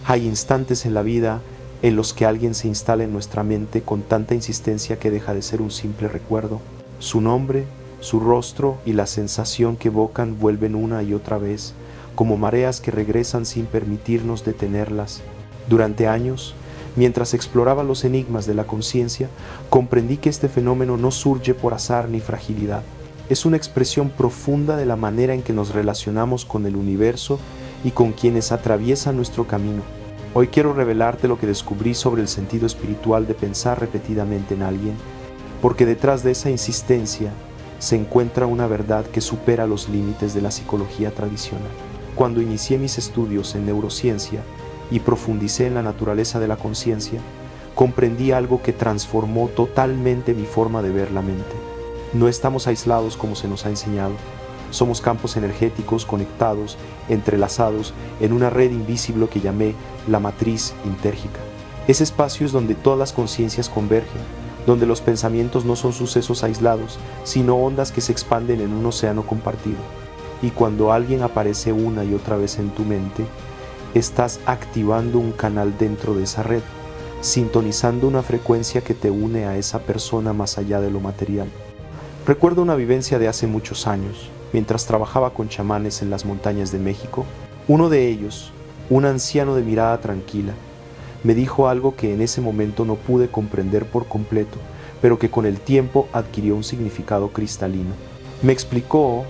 Hay instantes en la vida en los que alguien se instala en nuestra mente con tanta insistencia que deja de ser un simple recuerdo. Su nombre, su rostro y la sensación que evocan vuelven una y otra vez, como mareas que regresan sin permitirnos detenerlas. Durante años, mientras exploraba los enigmas de la conciencia, comprendí que este fenómeno no surge por azar ni fragilidad. Es una expresión profunda de la manera en que nos relacionamos con el universo y con quienes atraviesan nuestro camino. Hoy quiero revelarte lo que descubrí sobre el sentido espiritual de pensar repetidamente en alguien, porque detrás de esa insistencia se encuentra una verdad que supera los límites de la psicología tradicional. Cuando inicié mis estudios en neurociencia y profundicé en la naturaleza de la conciencia, comprendí algo que transformó totalmente mi forma de ver la mente. No estamos aislados como se nos ha enseñado. Somos campos energéticos conectados, entrelazados en una red invisible que llamé la matriz intérgica. Ese espacio es donde todas las conciencias convergen, donde los pensamientos no son sucesos aislados, sino ondas que se expanden en un océano compartido. Y cuando alguien aparece una y otra vez en tu mente, estás activando un canal dentro de esa red, sintonizando una frecuencia que te une a esa persona más allá de lo material. Recuerdo una vivencia de hace muchos años, mientras trabajaba con chamanes en las montañas de México. Uno de ellos, un anciano de mirada tranquila, me dijo algo que en ese momento no pude comprender por completo, pero que con el tiempo adquirió un significado cristalino. Me explicó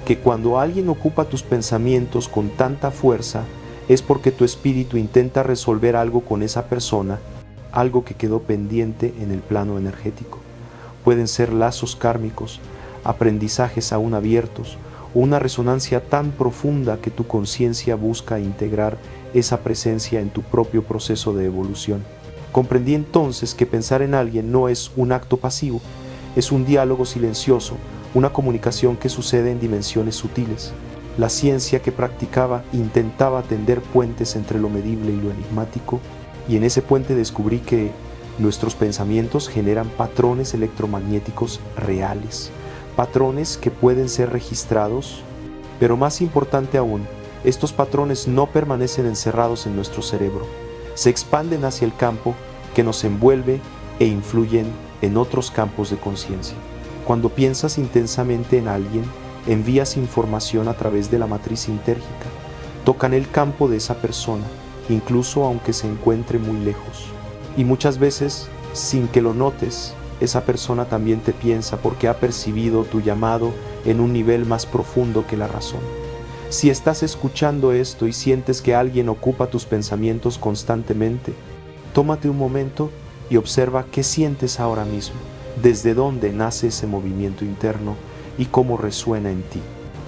que cuando alguien ocupa tus pensamientos con tanta fuerza, es porque tu espíritu intenta resolver algo con esa persona, algo que quedó pendiente en el plano energético. Pueden ser lazos kármicos, aprendizajes aún abiertos, o una resonancia tan profunda que tu conciencia busca integrar esa presencia en tu propio proceso de evolución. Comprendí entonces que pensar en alguien no es un acto pasivo, es un diálogo silencioso, una comunicación que sucede en dimensiones sutiles. La ciencia que practicaba intentaba tender puentes entre lo medible y lo enigmático, y en ese puente descubrí que nuestros pensamientos generan patrones electromagnéticos reales, patrones que pueden ser registrados, pero más importante aún, estos patrones no permanecen encerrados en nuestro cerebro, se expanden hacia el campo que nos envuelve e influyen en otros campos de conciencia. Cuando piensas intensamente en alguien, envías información a través de la matriz intérgica, tocan el campo de esa persona, incluso aunque se encuentre muy lejos. Y muchas veces, sin que lo notes, esa persona también te piensa porque ha percibido tu llamado en un nivel más profundo que la razón. Si estás escuchando esto y sientes que alguien ocupa tus pensamientos constantemente, tómate un momento y observa qué sientes ahora mismo, desde dónde nace ese movimiento interno y cómo resuena en ti.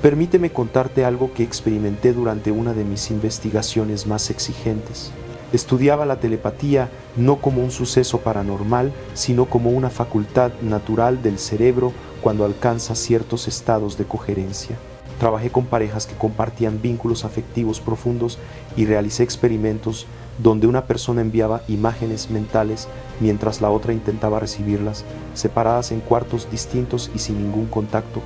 Permíteme contarte algo que experimenté durante una de mis investigaciones más exigentes. Estudiaba la telepatía no como un suceso paranormal, sino como una facultad natural del cerebro cuando alcanza ciertos estados de coherencia. Trabajé con parejas que compartían vínculos afectivos profundos y realicé experimentos donde una persona enviaba imágenes mentales mientras la otra intentaba recibirlas, separadas en cuartos distintos y sin ningún contacto.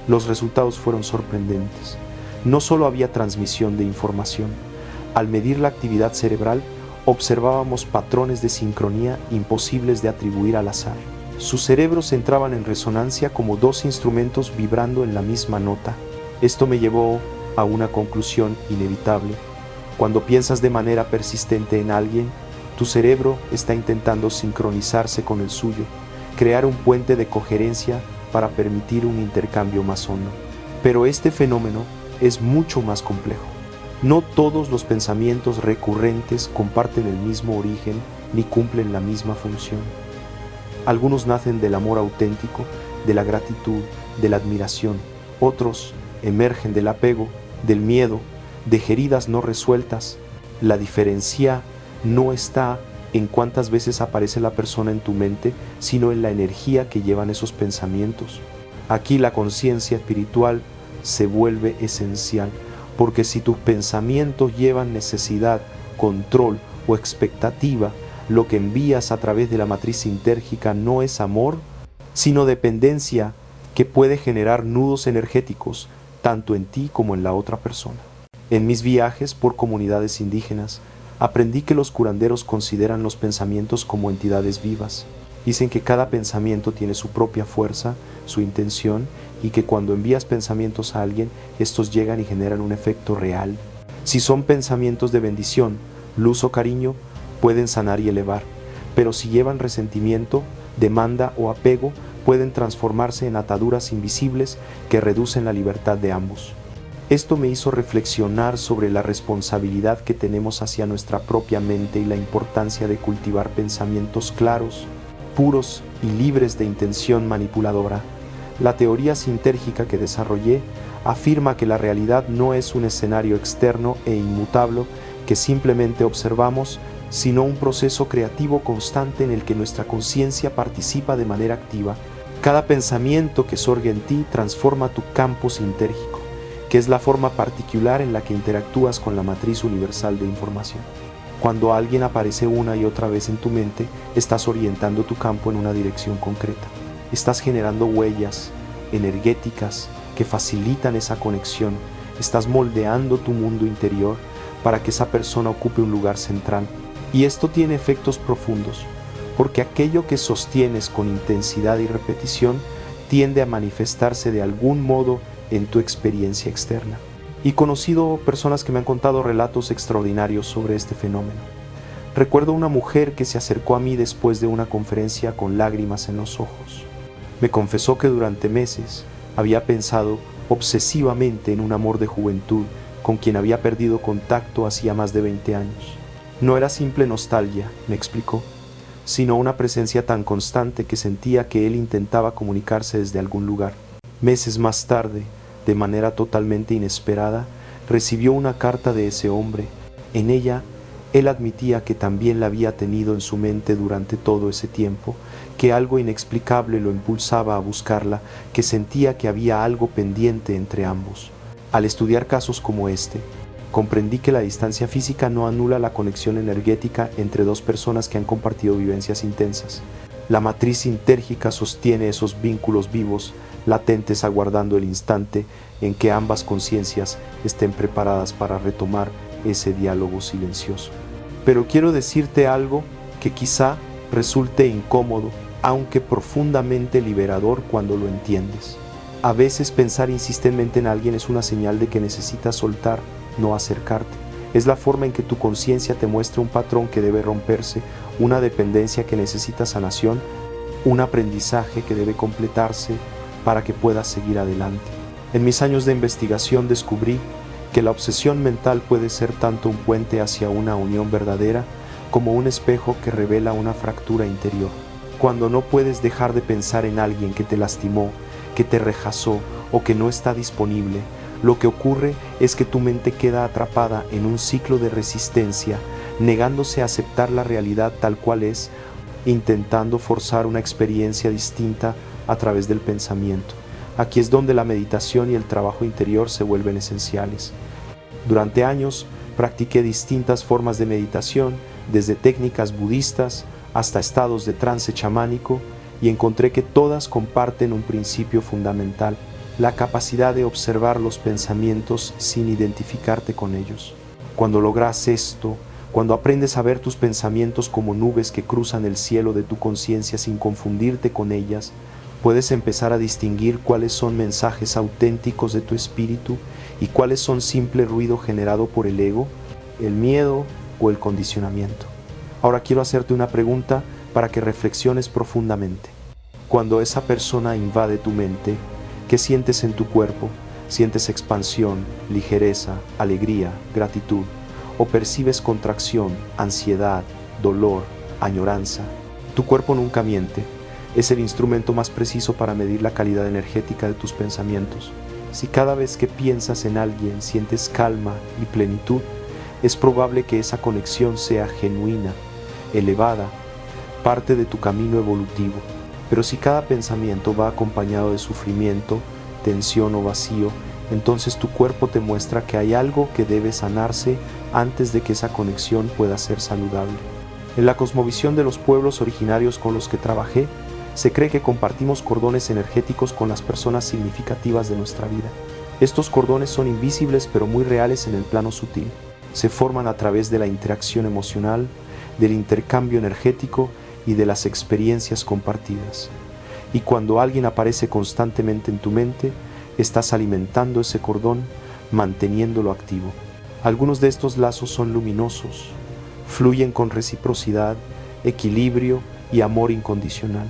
Los resultados fueron sorprendentes. No solo había transmisión de información. Al medir la actividad cerebral, observábamos patrones de sincronía imposibles de atribuir al azar. Sus cerebros entraban en resonancia como dos instrumentos vibrando en la misma nota. Esto me llevó a una conclusión inevitable. Cuando piensas de manera persistente en alguien, tu cerebro está intentando sincronizarse con el suyo, crear un puente de coherencia para permitir un intercambio más hondo. Pero este fenómeno es mucho más complejo. No todos los pensamientos recurrentes comparten el mismo origen ni cumplen la misma función. Algunos nacen del amor auténtico, de la gratitud, de la admiración. Otros emergen del apego, del miedo, de heridas no resueltas. La diferencia no está en cuántas veces aparece la persona en tu mente, sino en la energía que llevan esos pensamientos. Aquí la conciencia espiritual se vuelve esencial, porque si tus pensamientos llevan necesidad, control o expectativa, lo que envías a través de la matriz intérgica no es amor, sino dependencia que puede generar nudos energéticos tanto en ti como en la otra persona. En mis viajes por comunidades indígenas, Aprendí que los curanderos consideran los pensamientos como entidades vivas. Dicen que cada pensamiento tiene su propia fuerza, su intención, y que cuando envías pensamientos a alguien, estos llegan y generan un efecto real. Si son pensamientos de bendición, luz o cariño, pueden sanar y elevar, pero si llevan resentimiento, demanda o apego, pueden transformarse en ataduras invisibles que reducen la libertad de ambos. Esto me hizo reflexionar sobre la responsabilidad que tenemos hacia nuestra propia mente y la importancia de cultivar pensamientos claros, puros y libres de intención manipuladora. La teoría sintérgica que desarrollé afirma que la realidad no es un escenario externo e inmutable que simplemente observamos, sino un proceso creativo constante en el que nuestra conciencia participa de manera activa. Cada pensamiento que surge en ti transforma tu campo sintérgico, que es la forma particular en la que interactúas con la matriz universal de información. Cuando alguien aparece una y otra vez en tu mente, estás orientando tu campo en una dirección concreta. Estás generando huellas energéticas que facilitan esa conexión. Estás moldeando tu mundo interior para que esa persona ocupe un lugar central. Y esto tiene efectos profundos, porque aquello que sostienes con intensidad y repetición tiende a manifestarse de algún modo en tu experiencia externa. Y conocido personas que me han contado relatos extraordinarios sobre este fenómeno. Recuerdo una mujer que se acercó a mí después de una conferencia con lágrimas en los ojos. Me confesó que durante meses había pensado obsesivamente en un amor de juventud con quien había perdido contacto hacía más de 20 años. No era simple nostalgia, me explicó, sino una presencia tan constante que sentía que él intentaba comunicarse desde algún lugar. Meses más tarde, de manera totalmente inesperada, recibió una carta de ese hombre. En ella, él admitía que también la había tenido en su mente durante todo ese tiempo, que algo inexplicable lo impulsaba a buscarla, que sentía que había algo pendiente entre ambos. Al estudiar casos como este, comprendí que la distancia física no anula la conexión energética entre dos personas que han compartido vivencias intensas. La matriz sintérgica sostiene esos vínculos vivos, latentes aguardando el instante en que ambas conciencias estén preparadas para retomar ese diálogo silencioso. Pero quiero decirte algo que quizá resulte incómodo, aunque profundamente liberador cuando lo entiendes. A veces pensar insistentemente en alguien es una señal de que necesitas soltar, no acercarte. Es la forma en que tu conciencia te muestra un patrón que debe romperse, una dependencia que necesita sanación, un aprendizaje que debe completarse para que puedas seguir adelante. En mis años de investigación descubrí que la obsesión mental puede ser tanto un puente hacia una unión verdadera como un espejo que revela una fractura interior. Cuando no puedes dejar de pensar en alguien que te lastimó, que te rechazó o que no está disponible, lo que ocurre es que tu mente queda atrapada en un ciclo de resistencia, negándose a aceptar la realidad tal cual es, intentando forzar una experiencia distinta a través del pensamiento. Aquí es donde la meditación y el trabajo interior se vuelven esenciales. Durante años practiqué distintas formas de meditación, desde técnicas budistas hasta estados de trance chamánico, y encontré que todas comparten un principio fundamental: la capacidad de observar los pensamientos sin identificarte con ellos. Cuando logras esto, cuando aprendes a ver tus pensamientos como nubes que cruzan el cielo de tu conciencia sin confundirte con ellas, puedes empezar a distinguir cuáles son mensajes auténticos de tu espíritu y cuáles son simple ruido generado por el ego, el miedo o el condicionamiento. Ahora quiero hacerte una pregunta para que reflexiones profundamente. Cuando esa persona invade tu mente, ¿qué sientes en tu cuerpo? ¿Sientes expansión, ligereza, alegría, gratitud? ¿O percibes contracción, ansiedad, dolor, añoranza? Tu cuerpo nunca miente. Es el instrumento más preciso para medir la calidad energética de tus pensamientos. Si cada vez que piensas en alguien sientes calma y plenitud, es probable que esa conexión sea genuina, elevada, parte de tu camino evolutivo. Pero si cada pensamiento va acompañado de sufrimiento, tensión o vacío, entonces tu cuerpo te muestra que hay algo que debe sanarse antes de que esa conexión pueda ser saludable. En la cosmovisión de los pueblos originarios con los que trabajé, se cree que compartimos cordones energéticos con las personas significativas de nuestra vida. Estos cordones son invisibles pero muy reales en el plano sutil. se forman a través de la interacción emocional, del intercambio energético y de las experiencias compartidas. Y cuando alguien aparece constantemente en tu mente, estás alimentando ese cordón, manteniéndolo activo. Algunos de estos lazos son luminosos, fluyen con reciprocidad, equilibrio y amor incondicional.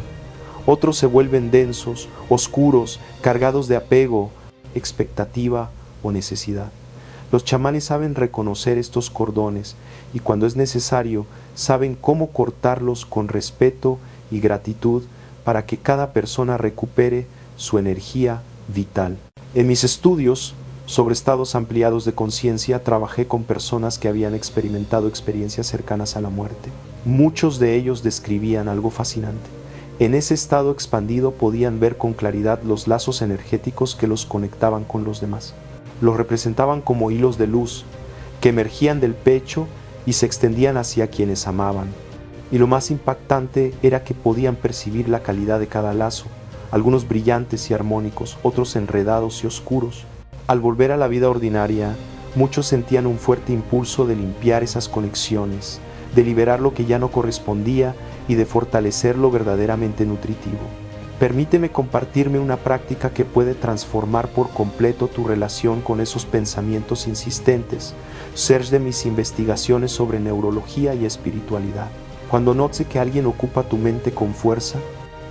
Otros se vuelven densos, oscuros, cargados de apego, expectativa o necesidad. Los chamanes saben reconocer estos cordones y cuando es necesario saben cómo cortarlos con respeto y gratitud para que cada persona recupere su energía vital. En mis estudios sobre estados ampliados de conciencia trabajé con personas que habían experimentado experiencias cercanas a la muerte. Muchos de ellos describían algo fascinante. En ese estado expandido podían ver con claridad los lazos energéticos que los conectaban con los demás. Los representaban como hilos de luz que emergían del pecho y se extendían hacia quienes amaban. Y lo más impactante era que podían percibir la calidad de cada lazo, algunos brillantes y armónicos, otros enredados y oscuros. Al volver a la vida ordinaria, muchos sentían un fuerte impulso de limpiar esas conexiones, de liberar lo que ya no correspondía y de fortalecer lo verdaderamente nutritivo. Permíteme compartirme una práctica que puede transformar por completo tu relación con esos pensamientos insistentes, ser de mis investigaciones sobre neurología y espiritualidad. Cuando notes que alguien ocupa tu mente con fuerza,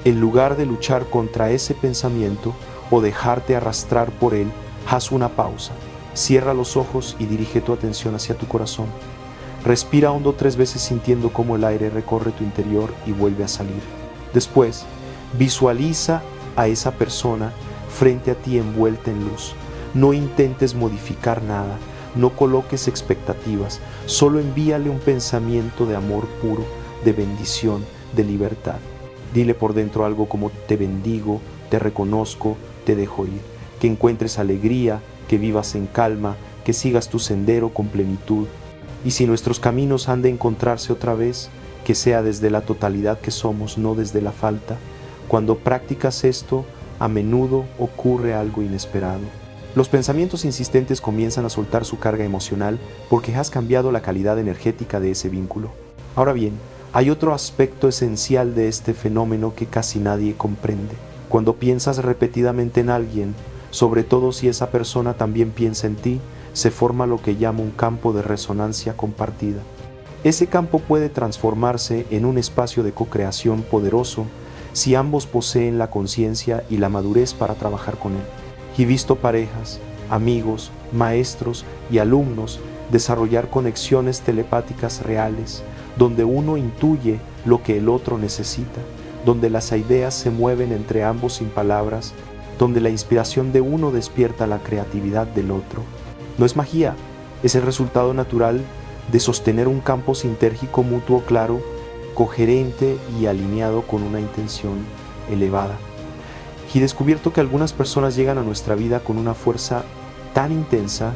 en lugar de luchar contra ese pensamiento o dejarte arrastrar por él, haz una pausa, cierra los ojos y dirige tu atención hacia tu corazón. Respira hondo 3 veces sintiendo cómo el aire recorre tu interior y vuelve a salir. Después, visualiza a esa persona frente a ti envuelta en luz. No intentes modificar nada, no coloques expectativas, solo envíale un pensamiento de amor puro, de bendición, de libertad. Dile por dentro algo como te bendigo, te reconozco, te dejo ir. Que encuentres alegría, que vivas en calma, que sigas tu sendero con plenitud. Y si nuestros caminos han de encontrarse otra vez, que sea desde la totalidad que somos, no desde la falta. Cuando practicas esto, a menudo ocurre algo inesperado. Los pensamientos insistentes comienzan a soltar su carga emocional porque has cambiado la calidad energética de ese vínculo. Ahora bien, hay otro aspecto esencial de este fenómeno que casi nadie comprende. Cuando piensas repetidamente en alguien, sobre todo si esa persona también piensa en ti, se forma lo que llamo un campo de resonancia compartida. Ese campo puede transformarse en un espacio de co-creación poderoso si ambos poseen la conciencia y la madurez para trabajar con él. Y visto parejas, amigos, maestros y alumnos desarrollar conexiones telepáticas reales, donde uno intuye lo que el otro necesita, donde las ideas se mueven entre ambos sin palabras, donde la inspiración de uno despierta la creatividad del otro. No es magia, es el resultado natural de sostener un campo sintérgico mutuo claro, coherente y alineado con una intención elevada. Y descubierto que algunas personas llegan a nuestra vida con una fuerza tan intensa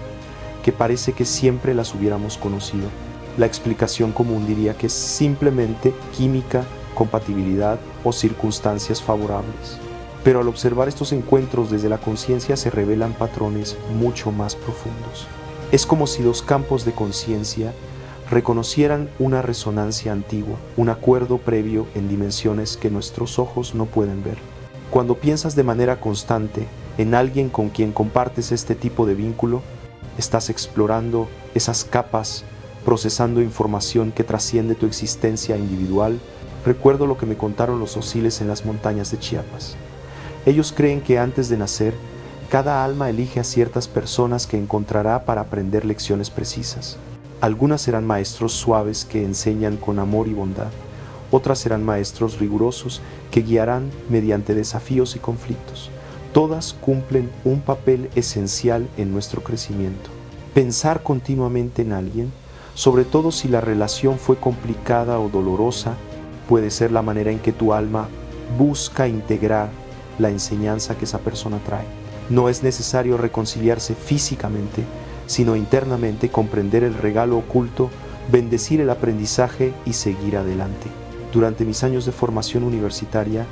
que parece que siempre las hubiéramos conocido. La explicación común diría que es simplemente química, compatibilidad o circunstancias favorables. Pero al observar estos encuentros desde la conciencia se revelan patrones mucho más profundos. Es como si los campos de conciencia reconocieran una resonancia antigua, un acuerdo previo en dimensiones que nuestros ojos no pueden ver. Cuando piensas de manera constante en alguien con quien compartes este tipo de vínculo, estás explorando esas capas, procesando información que trasciende tu existencia individual. Recuerdo lo que me contaron los osiles en las montañas de Chiapas. Ellos creen que antes de nacer, cada alma elige a ciertas personas que encontrará para aprender lecciones precisas. Algunas serán maestros suaves que enseñan con amor y bondad. Otras serán maestros rigurosos que guiarán mediante desafíos y conflictos. Todas cumplen un papel esencial en nuestro crecimiento. Pensar continuamente en alguien, sobre todo si la relación fue complicada o dolorosa, puede ser la manera en que tu alma busca integrar la enseñanza que esa persona trae. No es necesario reconciliarse físicamente, sino internamente comprender el regalo oculto, bendecir el aprendizaje y seguir adelante. Durante mis años de formación universitaria,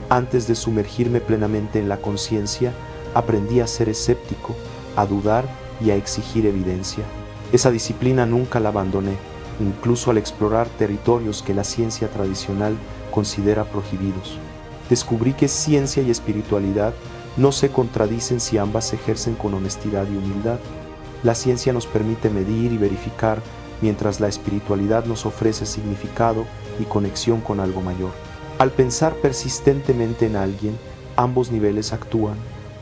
antes de sumergirme plenamente en la conciencia, aprendí a ser escéptico, a dudar y a exigir evidencia. Esa disciplina nunca la abandoné, incluso al explorar territorios que la ciencia tradicional considera prohibidos. Descubrí que ciencia y espiritualidad no se contradicen si ambas se ejercen con honestidad y humildad. La ciencia nos permite medir y verificar, mientras la espiritualidad nos ofrece significado y conexión con algo mayor. Al pensar persistentemente en alguien, ambos niveles actúan,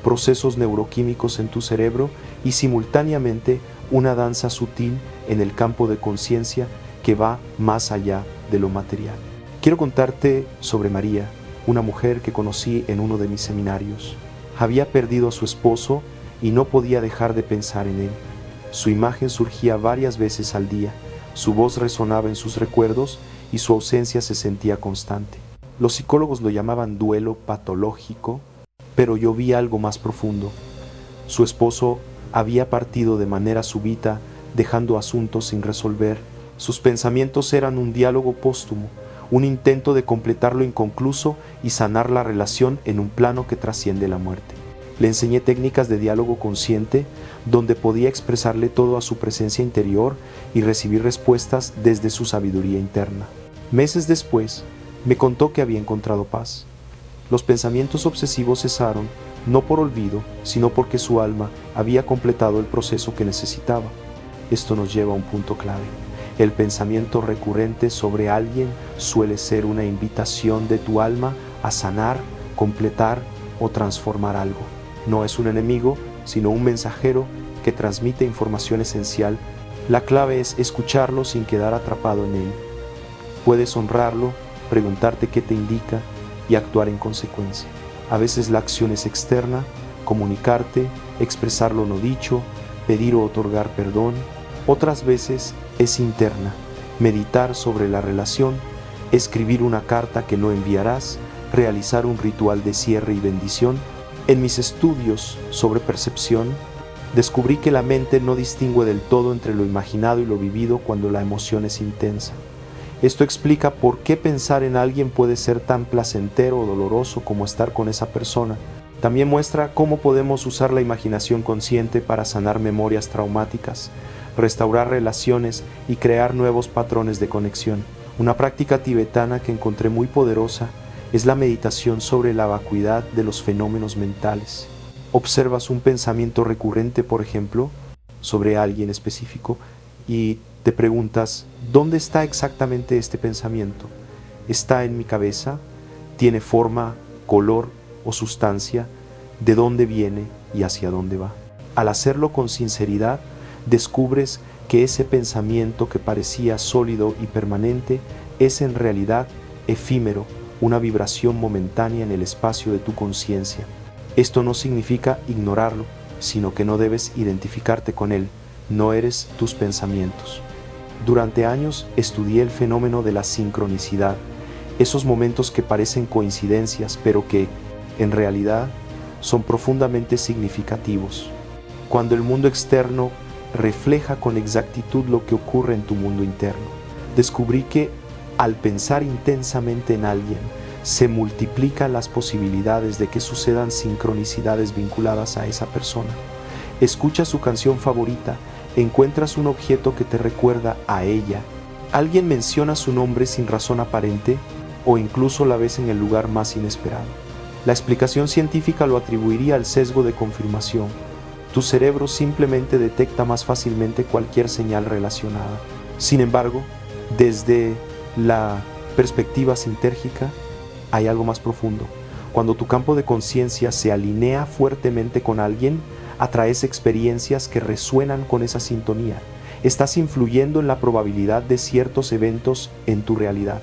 procesos neuroquímicos en tu cerebro y simultáneamente una danza sutil en el campo de conciencia que va más allá de lo material. Quiero contarte sobre María, una mujer que conocí en uno de mis seminarios. Había perdido a su esposo y no podía dejar de pensar en él. Su imagen surgía varias veces al día, su voz resonaba en sus recuerdos y su ausencia se sentía constante. Los psicólogos lo llamaban duelo patológico, pero yo vi algo más profundo. Su esposo había partido de manera súbita, dejando asuntos sin resolver. Sus pensamientos eran un diálogo póstumo, un intento de completar lo inconcluso y sanar la relación en un plano que trasciende la muerte. Le enseñé técnicas de diálogo consciente, donde podía expresarle todo a su presencia interior y recibir respuestas desde su sabiduría interna. Meses después, me contó que había encontrado paz. Los pensamientos obsesivos cesaron, no por olvido, sino porque su alma había completado el proceso que necesitaba. Esto nos lleva a un punto clave. El pensamiento recurrente sobre alguien suele ser una invitación de tu alma a sanar, completar o transformar algo. No es un enemigo, sino un mensajero que transmite información esencial. La clave es escucharlo sin quedar atrapado en él. Puedes honrarlo, preguntarte qué te indica y actuar en consecuencia. A veces la acción es externa, comunicarte, expresar lo no dicho, pedir o otorgar perdón. Otras veces es interna, meditar sobre la relación, escribir una carta que no enviarás, realizar un ritual de cierre y bendición. En mis estudios sobre percepción, descubrí que la mente no distingue del todo entre lo imaginado y lo vivido cuando la emoción es intensa. Esto explica por qué pensar en alguien puede ser tan placentero o doloroso como estar con esa persona. También muestra cómo podemos usar la imaginación consciente para sanar memorias traumáticas, restaurar relaciones y crear nuevos patrones de conexión. Una práctica tibetana que encontré muy poderosa es la meditación sobre la vacuidad de los fenómenos mentales. Observas un pensamiento recurrente, por ejemplo, sobre alguien específico y te preguntas, ¿dónde está exactamente este pensamiento? ¿Está en mi cabeza? ¿Tiene forma, color o sustancia? ¿De dónde viene y hacia dónde va? Al hacerlo con sinceridad, descubres que ese pensamiento que parecía sólido y permanente es en realidad efímero, una vibración momentánea en el espacio de tu conciencia. Esto no significa ignorarlo, sino que no debes identificarte con él, no eres tus pensamientos. Durante años estudié el fenómeno de la sincronicidad, esos momentos que parecen coincidencias, pero que, en realidad, son profundamente significativos. Cuando el mundo externo refleja con exactitud lo que ocurre en tu mundo interno. Descubrí que, al pensar intensamente en alguien, se multiplican las posibilidades de que sucedan sincronicidades vinculadas a esa persona. Escuchas su canción favorita, encuentras un objeto que te recuerda a ella, alguien menciona su nombre sin razón aparente o incluso la ves en el lugar más inesperado. La explicación científica lo atribuiría al sesgo de confirmación. Tu cerebro simplemente detecta más fácilmente cualquier señal relacionada. Sin embargo, desde la perspectiva sintérgica, hay algo más profundo. Cuando tu campo de conciencia se alinea fuertemente con alguien, atraes experiencias que resuenan con esa sintonía. Estás influyendo en la probabilidad de ciertos eventos en tu realidad.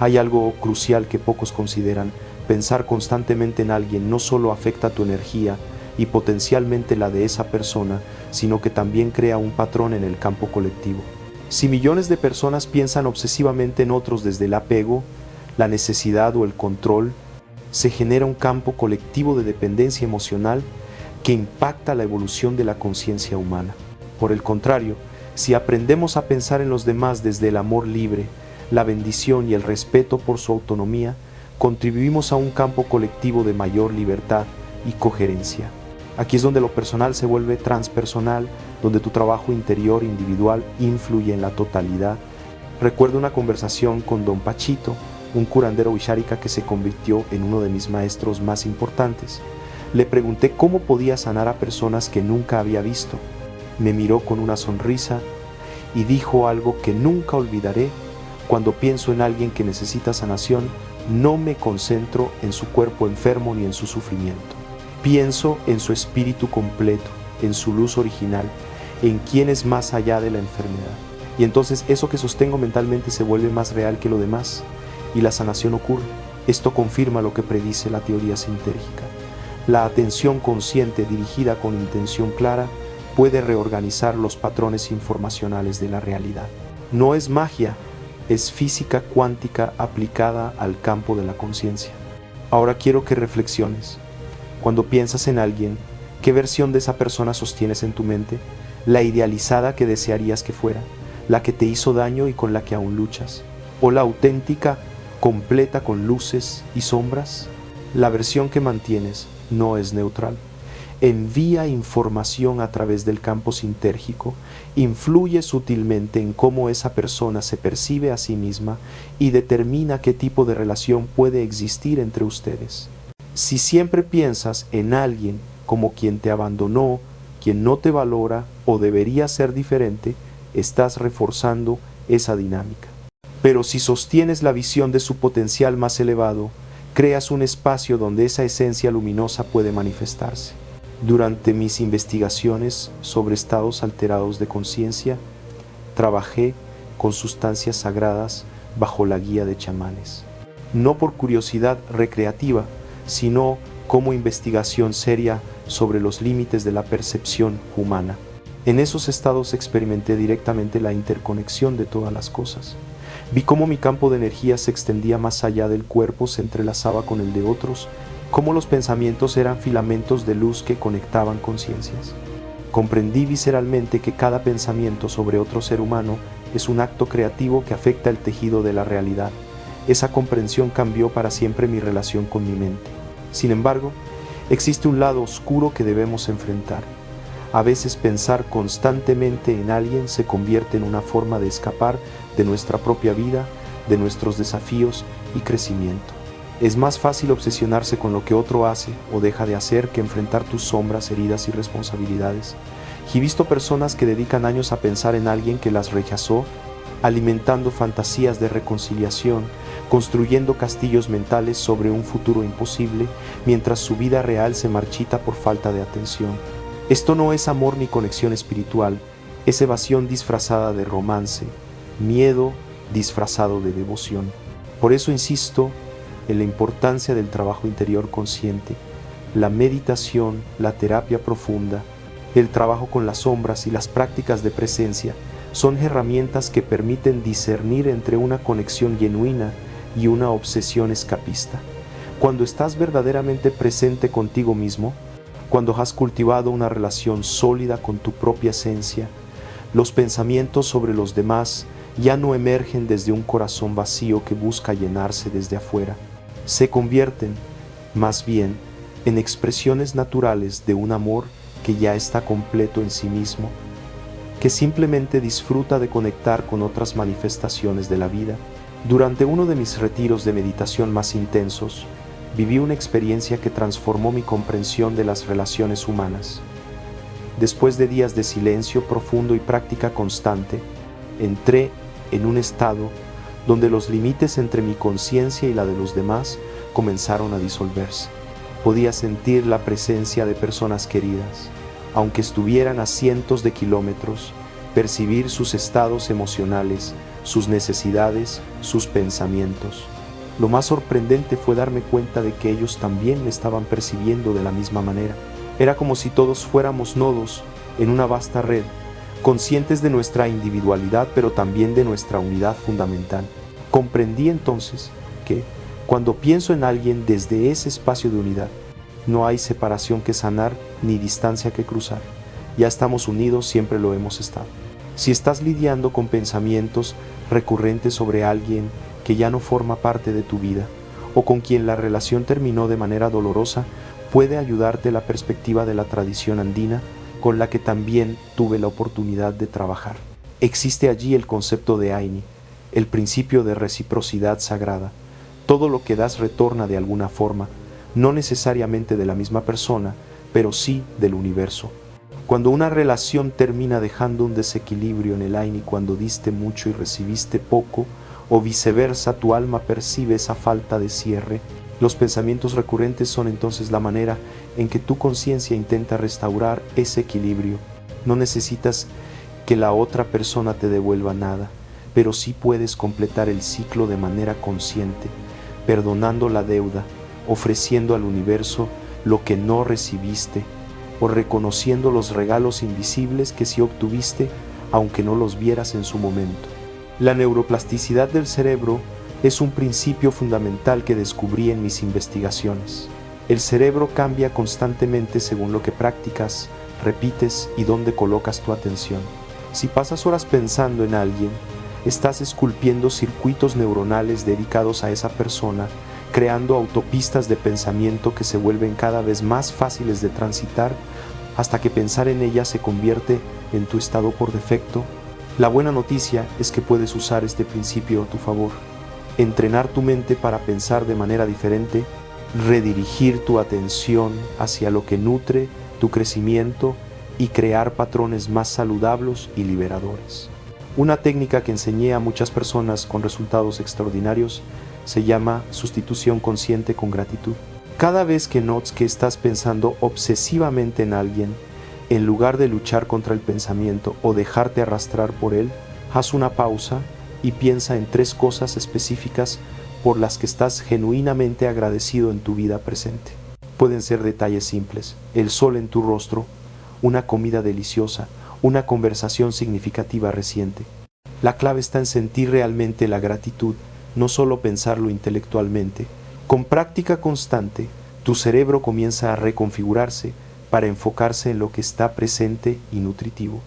Hay algo crucial que pocos consideran. Pensar constantemente en alguien no solo afecta tu energía y potencialmente la de esa persona, sino que también crea un patrón en el campo colectivo. Si millones de personas piensan obsesivamente en otros desde el apego, la necesidad o el control, se genera un campo colectivo de dependencia emocional que impacta la evolución de la conciencia humana. Por el contrario, si aprendemos a pensar en los demás desde el amor libre, la bendición y el respeto por su autonomía, contribuimos a un campo colectivo de mayor libertad y coherencia. Aquí es donde lo personal se vuelve transpersonal, donde tu trabajo interior individual influye en la totalidad. Recuerdo una conversación con Don Pachito, un curandero wixárika que se convirtió en uno de mis maestros más importantes. Le pregunté cómo podía sanar a personas que nunca había visto. Me miró con una sonrisa y dijo algo que nunca olvidaré. Cuando pienso en alguien que necesita sanación, no me concentro en su cuerpo enfermo ni en su sufrimiento. Pienso en su espíritu completo, en su luz original, en quién es más allá de la enfermedad. Y entonces eso que sostengo mentalmente se vuelve más real que lo demás y la sanación ocurre. Esto confirma lo que predice la teoría sintérgica. La atención consciente dirigida con intención clara puede reorganizar los patrones informacionales de la realidad. No es magia, es física cuántica aplicada al campo de la conciencia. Ahora quiero que reflexiones. Cuando piensas en alguien, ¿qué versión de esa persona sostienes en tu mente? ¿La idealizada que desearías que fuera? ¿La que te hizo daño y con la que aún luchas? ¿O la auténtica, completa con luces y sombras? La versión que mantienes no es neutral. Envía información a través del campo sintérgico, influye sutilmente en cómo esa persona se percibe a sí misma y determina qué tipo de relación puede existir entre ustedes. Si siempre piensas en alguien como quien te abandonó, quien no te valora o debería ser diferente, estás reforzando esa dinámica. Pero si sostienes la visión de su potencial más elevado, creas un espacio donde esa esencia luminosa puede manifestarse. Durante mis investigaciones sobre estados alterados de conciencia, trabajé con sustancias sagradas bajo la guía de chamanes. No por curiosidad recreativa, sino como investigación seria sobre los límites de la percepción humana. En esos estados experimenté directamente la interconexión de todas las cosas. Vi cómo mi campo de energía se extendía más allá del cuerpo, se entrelazaba con el de otros, cómo los pensamientos eran filamentos de luz que conectaban conciencias. Comprendí visceralmente que cada pensamiento sobre otro ser humano es un acto creativo que afecta el tejido de la realidad. Esa comprensión cambió para siempre mi relación con mi mente. Sin embargo, existe un lado oscuro que debemos enfrentar. A veces pensar constantemente en alguien se convierte en una forma de escapar de nuestra propia vida, de nuestros desafíos y crecimiento. Es más fácil obsesionarse con lo que otro hace o deja de hacer que enfrentar tus sombras, heridas y responsabilidades. He visto personas que dedican años a pensar en alguien que las rechazó, alimentando fantasías de reconciliación, construyendo castillos mentales sobre un futuro imposible, mientras su vida real se marchita por falta de atención. Esto no es amor ni conexión espiritual, es evasión disfrazada de romance, miedo disfrazado de devoción. Por eso insisto en la importancia del trabajo interior consciente, la meditación, la terapia profunda, el trabajo con las sombras y las prácticas de presencia son herramientas que permiten discernir entre una conexión genuina y una obsesión escapista. Cuando estás verdaderamente presente contigo mismo, cuando has cultivado una relación sólida con tu propia esencia, los pensamientos sobre los demás ya no emergen desde un corazón vacío que busca llenarse desde afuera. Se convierten, más bien, en expresiones naturales de un amor que ya está completo en sí mismo, que simplemente disfruta de conectar con otras manifestaciones de la vida. Durante uno de mis retiros de meditación más intensos, viví una experiencia que transformó mi comprensión de las relaciones humanas. Después de días de silencio profundo y práctica constante, entré en un estado donde los límites entre mi conciencia y la de los demás comenzaron a disolverse. Podía sentir la presencia de personas queridas, aunque estuvieran a cientos de kilómetros, percibir sus estados emocionales, sus necesidades, sus pensamientos. Lo más sorprendente fue darme cuenta de que ellos también me estaban percibiendo de la misma manera. Era como si todos fuéramos nodos en una vasta red, conscientes de nuestra individualidad, pero también de nuestra unidad fundamental. Comprendí entonces que, cuando pienso en alguien desde ese espacio de unidad, no hay separación que sanar ni distancia que cruzar. Ya estamos unidos, siempre lo hemos estado. Si estás lidiando con pensamientos recurrentes sobre alguien que ya no forma parte de tu vida, o con quien la relación terminó de manera dolorosa, puede ayudarte la perspectiva de la tradición andina con la que también tuve la oportunidad de trabajar. Existe allí el concepto de Aini, el principio de reciprocidad sagrada. Todo lo que das retorna de alguna forma, no necesariamente de la misma persona, pero sí del universo. Cuando una relación termina dejando un desequilibrio en el Aini cuando diste mucho y recibiste poco, o viceversa, tu alma percibe esa falta de cierre. Los pensamientos recurrentes son entonces la manera en que tu conciencia intenta restaurar ese equilibrio. No necesitas que la otra persona te devuelva nada, pero sí puedes completar el ciclo de manera consciente, perdonando la deuda, ofreciendo al universo lo que no recibiste, o reconociendo los regalos invisibles que sí obtuviste, aunque no los vieras en su momento. La neuroplasticidad del cerebro es un principio fundamental que descubrí en mis investigaciones. El cerebro cambia constantemente según lo que practicas, repites y dónde colocas tu atención. Si pasas horas pensando en alguien, estás esculpiendo circuitos neuronales dedicados a esa persona, creando autopistas de pensamiento que se vuelven cada vez más fáciles de transitar hasta que pensar en ella se convierte en tu estado por defecto. La buena noticia es que puedes usar este principio a tu favor. Entrenar tu mente para pensar de manera diferente, redirigir tu atención hacia lo que nutre tu crecimiento y crear patrones más saludables y liberadores. Una técnica que enseñé a muchas personas con resultados extraordinarios se llama sustitución consciente con gratitud. Cada vez que notes que estás pensando obsesivamente en alguien, en lugar de luchar contra el pensamiento o dejarte arrastrar por él, haz una pausa y piensa en 3 cosas específicas por las que estás genuinamente agradecido en tu vida presente. Pueden ser detalles simples: el sol en tu rostro, una comida deliciosa, una conversación significativa reciente. La clave está en sentir realmente la gratitud, no solo pensarlo intelectualmente. Con práctica constante, tu cerebro comienza a reconfigurarse para enfocarse en lo que está presente y nutritivo,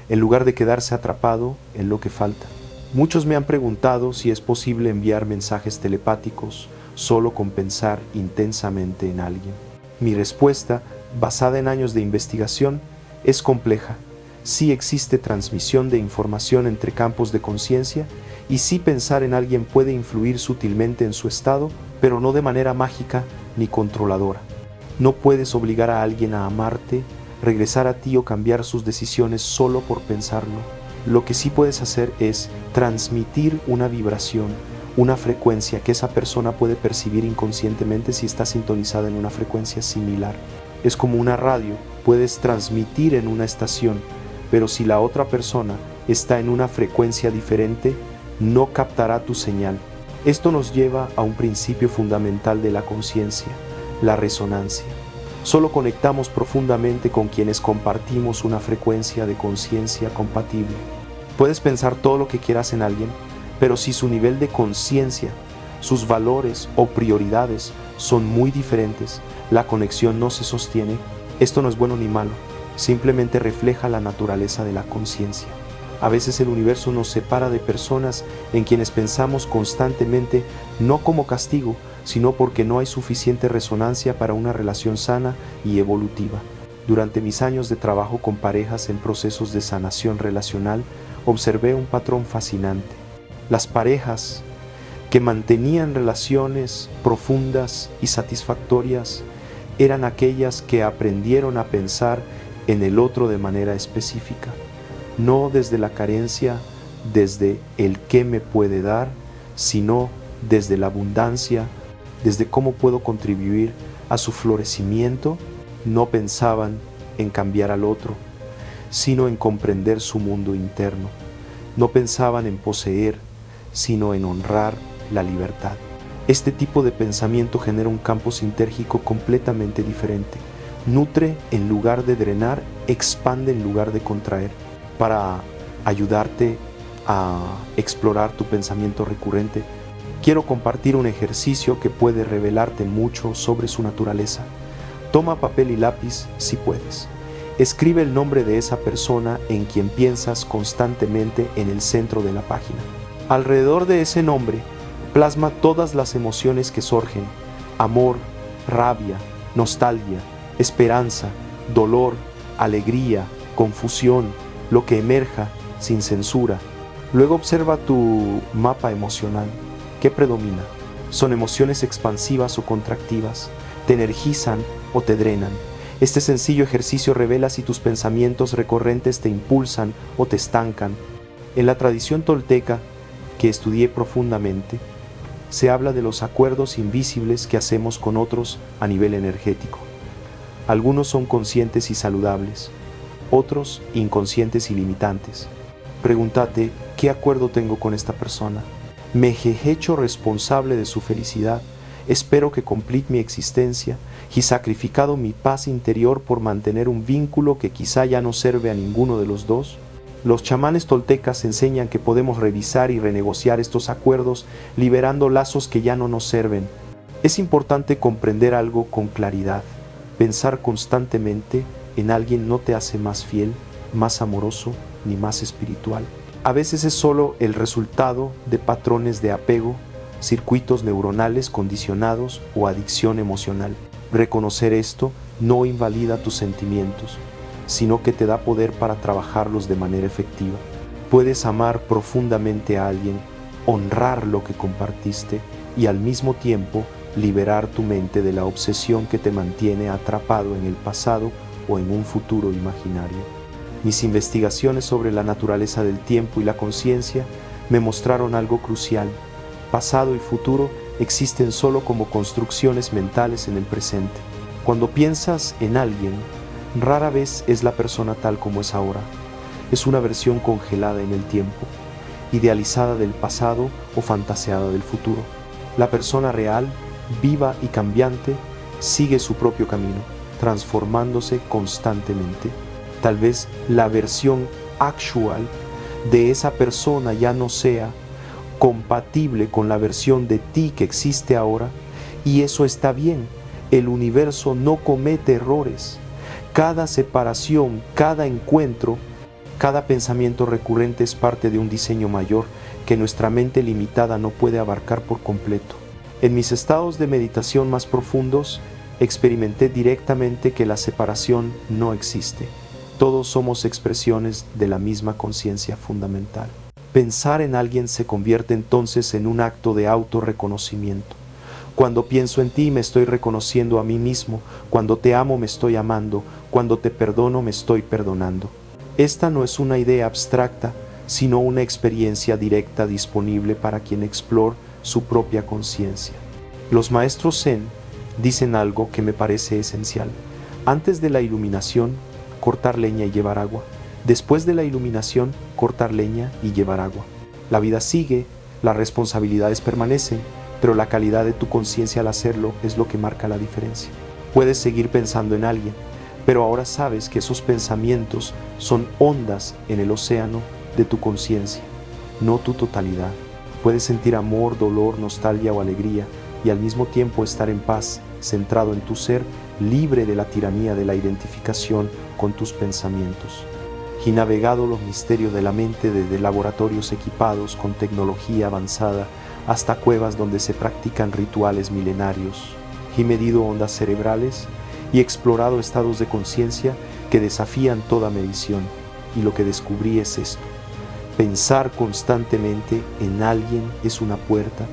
en lugar de quedarse atrapado en lo que falta. Muchos me han preguntado si es posible enviar mensajes telepáticos solo con pensar intensamente en alguien. Mi respuesta, basada en años de investigación, es compleja. Sí existe transmisión de información entre campos de conciencia y sí pensar en alguien puede influir sutilmente en su estado, pero no de manera mágica ni controladora. No puedes obligar a alguien a amarte, regresar a ti o cambiar sus decisiones solo por pensarlo. Lo que sí puedes hacer es transmitir una vibración, una frecuencia que esa persona puede percibir inconscientemente si está sintonizada en una frecuencia similar. Es como una radio, puedes transmitir en una estación, pero si la otra persona está en una frecuencia diferente, no captará tu señal. Esto nos lleva a un principio fundamental de la conciencia, la resonancia. Solo conectamos profundamente con quienes compartimos una frecuencia de conciencia compatible. Puedes pensar todo lo que quieras en alguien, pero si su nivel de conciencia, sus valores o prioridades son muy diferentes, la conexión no se sostiene. Esto no es bueno ni malo, simplemente refleja la naturaleza de la conciencia. A veces el universo nos separa de personas en quienes pensamos constantemente, no como castigo, sino porque no hay suficiente resonancia para una relación sana y evolutiva. Durante mis años de trabajo con parejas en procesos de sanación relacional, observé un patrón fascinante. Las parejas que mantenían relaciones profundas y satisfactorias eran aquellas que aprendieron a pensar en el otro de manera específica, no desde la carencia, desde el qué me puede dar, sino desde la abundancia, desde cómo puedo contribuir a su florecimiento. No pensaban en cambiar al otro, sino en comprender su mundo interno. No pensaban en poseer, sino en honrar la libertad. Este tipo de pensamiento genera un campo sintérgico completamente diferente. Nutre en lugar de drenar, expande en lugar de contraer. Para ayudarte a explorar tu pensamiento recurrente, quiero compartir un ejercicio que puede revelarte mucho sobre su naturaleza. Toma papel y lápiz si puedes. Escribe el nombre de esa persona en quien piensas constantemente en el centro de la página. Alrededor de ese nombre, plasma todas las emociones que surgen: amor, rabia, nostalgia, esperanza, dolor, alegría, confusión, lo que emerja sin censura. Luego observa tu mapa emocional. ¿Qué predomina? ¿Son emociones expansivas o contractivas? ¿Te energizan o te drenan? Este sencillo ejercicio revela si tus pensamientos recurrentes te impulsan o te estancan. En la tradición tolteca, que estudié profundamente, se habla de los acuerdos invisibles que hacemos con otros a nivel energético. Algunos son conscientes y saludables, otros inconscientes y limitantes. Pregúntate, ¿qué acuerdo tengo con esta persona? ¿Me he hecho responsable de su felicidad? Espero que complete mi existencia y sacrificado mi paz interior por mantener un vínculo que quizá ya no sirve a ninguno de los dos. Los chamanes toltecas enseñan que podemos revisar y renegociar estos acuerdos liberando lazos que ya no nos sirven. Es importante comprender algo con claridad. Pensar constantemente en alguien no te hace más fiel, más amoroso ni más espiritual. A veces es solo el resultado de patrones de apego, circuitos neuronales condicionados o adicción emocional. Reconocer esto no invalida tus sentimientos, sino que te da poder para trabajarlos de manera efectiva. Puedes amar profundamente a alguien, honrar lo que compartiste y al mismo tiempo liberar tu mente de la obsesión que te mantiene atrapado en el pasado o en un futuro imaginario. Mis investigaciones sobre la naturaleza del tiempo y la conciencia me mostraron algo crucial. Pasado y futuro existen solo como construcciones mentales en el presente. Cuando piensas en alguien, rara vez es la persona tal como es ahora. Es una versión congelada en el tiempo, idealizada del pasado o fantaseada del futuro. La persona real, viva y cambiante, sigue su propio camino, transformándose constantemente. Tal vez la versión actual de esa persona ya no sea compatible con la versión de ti que existe ahora, y eso está bien. El universo no comete errores. Cada separación, cada encuentro, cada pensamiento recurrente es parte de un diseño mayor que nuestra mente limitada no puede abarcar por completo. En mis estados de meditación más profundos, experimenté directamente que la separación no existe. Todos somos expresiones de la misma conciencia fundamental. Pensar en alguien se convierte entonces en un acto de autorreconocimiento. Cuando pienso en ti me estoy reconociendo a mí mismo, cuando te amo me estoy amando, cuando te perdono me estoy perdonando. Esta no es una idea abstracta, sino una experiencia directa disponible para quien explora su propia conciencia. Los maestros Zen dicen algo que me parece esencial. Antes de la iluminación, cortar leña y llevar agua. Después de la iluminación, cortar leña y llevar agua. La vida sigue, las responsabilidades permanecen, pero la calidad de tu conciencia al hacerlo es lo que marca la diferencia. Puedes seguir pensando en alguien, pero ahora sabes que esos pensamientos son ondas en el océano de tu conciencia, no tu totalidad. Puedes sentir amor, dolor, nostalgia o alegría y al mismo tiempo estar en paz, centrado en tu ser, libre de la tiranía de la identificación con tus pensamientos. Y navegado los misterios de la mente desde laboratorios equipados con tecnología avanzada hasta cuevas donde se practican rituales milenarios, y medido ondas cerebrales y explorado estados de conciencia que desafían toda medición. Y lo que descubrí es esto: pensar constantemente en alguien es una puerta,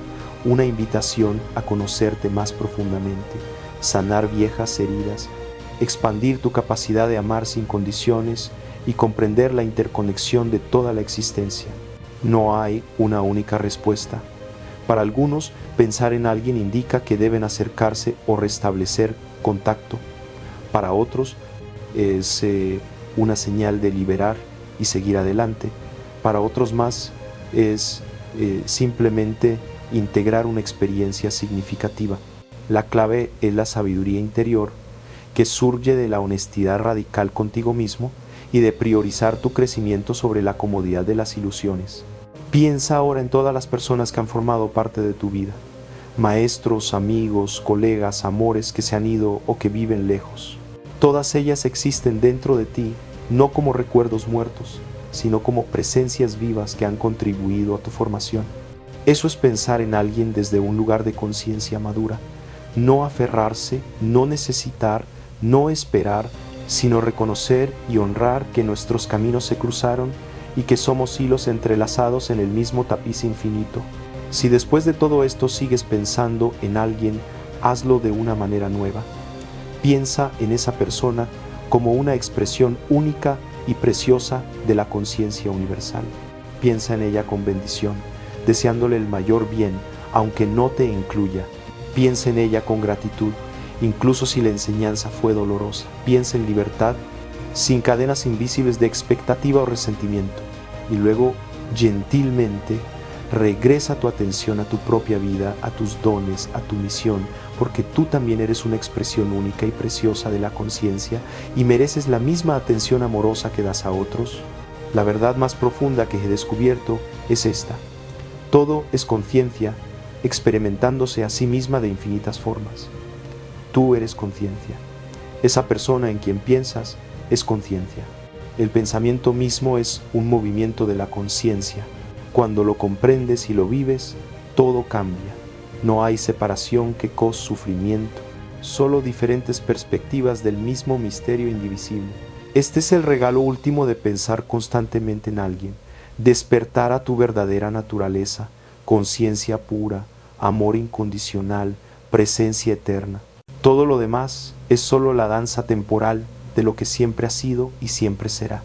una invitación a conocerte más profundamente, sanar viejas heridas, expandir tu capacidad de amar sin condiciones y comprender la interconexión de toda la existencia. No hay una única respuesta. Para algunos, pensar en alguien indica que deben acercarse o restablecer contacto. Para otros, es una señal de liberar y seguir adelante. Para otros más, es simplemente integrar una experiencia significativa. La clave es la sabiduría interior que surge de la honestidad radical contigo mismo y de priorizar tu crecimiento sobre la comodidad de las ilusiones. Piensa ahora en todas las personas que han formado parte de tu vida, maestros, amigos, colegas, amores que se han ido o que viven lejos. Todas ellas existen dentro de ti, no como recuerdos muertos, sino como presencias vivas que han contribuido a tu formación. Eso es pensar en alguien desde un lugar de conciencia madura, no aferrarse, no necesitar, no esperar, sino reconocer y honrar que nuestros caminos se cruzaron y que somos hilos entrelazados en el mismo tapiz infinito. Si después de todo esto sigues pensando en alguien, hazlo de una manera nueva. Piensa en esa persona como una expresión única y preciosa de la conciencia universal. Piensa en ella con bendición, deseándole el mayor bien, aunque no te incluya. Piensa en ella con gratitud, incluso si la enseñanza fue dolorosa. Piensa en libertad, sin cadenas invisibles de expectativa o resentimiento. Y luego, gentilmente, regresa tu atención a tu propia vida, a tus dones, a tu misión, porque tú también eres una expresión única y preciosa de la conciencia y mereces la misma atención amorosa que das a otros. La verdad más profunda que he descubierto es esta: todo es conciencia experimentándose a sí misma de infinitas formas. Tú eres conciencia. Esa persona en quien piensas es conciencia. El pensamiento mismo es un movimiento de la conciencia. Cuando lo comprendes y lo vives, todo cambia. No hay separación que cause sufrimiento, solo diferentes perspectivas del mismo misterio indivisible. Este es el regalo último de pensar constantemente en alguien, despertar a tu verdadera naturaleza, conciencia pura, amor incondicional, presencia eterna. Todo lo demás es solo la danza temporal de lo que siempre ha sido y siempre será.